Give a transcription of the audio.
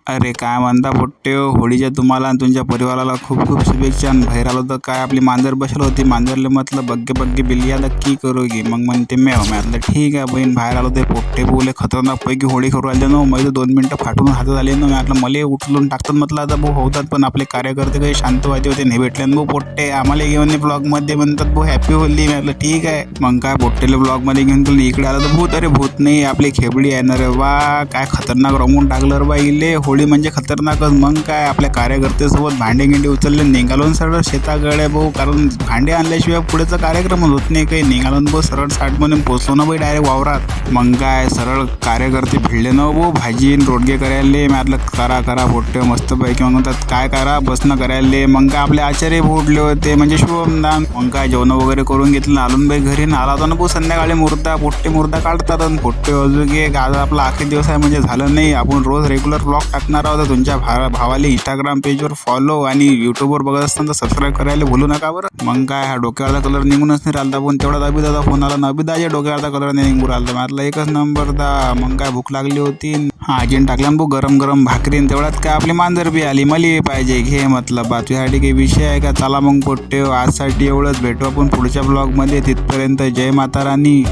अरे काय म्हणता पोट्टे हो, होळीच्या तुम्हाला आणि तुमच्या परिवाराला खूप खूप शुभेच्छा. आणि बाहेर आलो तर काय आपली मांजर बसली होती. मांजरले म्हटलं बग्गे बग्गे बिल्लिया की करोगी. मग म्हणते म्हटलं ठीक आहे बहीण. बाहेर आलो ते पोट्टे बोले खतरनाक पैकी होळी करू आले ना. मैले 2 मिनटं फाटून हातात आले ना. म्हटलं मला उचलून टाकतात म्हटलं आता भाऊ होतात. पण आपले कार्यकर्ते काही शांत व्हायचे होते नाही भेटले भाऊ पोट्टे. आम्हाला घेऊन ब्लॉगमध्ये म्हणतात भाऊ हॅपी होली. म्हटलं ठीक आहे. मग काय पोट्टेले ब्लॉगमध्ये घेऊन तुला इकडे आलं तर भूत. अरे भूत नाही आपली खेबडी आहे ना रे. वा काय खतरनाक रंगून टाकलं रे बाईले. होळी म्हणजे खतरनाकच. मग काय आपल्या कार्यकर्त्यासोबत भांडे गिंडे उचलले निघालो सरळ शेताकडे भाऊ. कारण भांडे आणल्याशिवाय पुढेचा कार्यक्रम होत नाही. काही निघालो भाऊ सरळ 60 म्हणून पोचलो ना बाई डायरेक्ट वावरात. मग काय सरळ कार्यकर्ते भिडले ना भाऊ भाजी रोडगे करायले. म्हटलं करा पोट्टे मस्तपैकी. मग म्हणतात काय करा बसणं करायले. मग काय आपले आचार्य उठले होते म्हणजे शुभमदान. मग काय जेवण वगैरे करून घेतलं. आलून बाई घरी आला होता ना भाऊ संध्याकाळी. मुर्दा काढतात आणि पोट्टे अजून एक आज आपला आखरी दिवस आहे म्हणजे झालं नाही. आपण रोज रेग्युलर ब्लॉग टाकणार आहोत. तुमच्या भावाला इंस्टाग्राम पेजवर फॉलो आणि यूट्यूबवर बघत असताना तर सबस्क्राईब करायला भूलू नका बरं. मग काय हा डोक्यावरचा कलर निघूनच नाही राहिला. पण तेवढा अभिदाचा फोन आला ना. अभिदाच्या डोक्यावरचा कलर नाही निघून राहिला. म्हटलं एकच नंबर दा. मग काय भूक लागली होती. हा अजिन टाकला भाऊ गरम भाकरी. तेवढ्यात काय आपली मांजर बी आली. मला पाहिजे घे म्हटलं बातमीसाठी काही विषय आहे का. चला मग पोट्टे आजसाठी एवढंच. भेटू आपण पुढच्या ब्लॉगमध्ये. तिथपर्यंत जय माता राणी.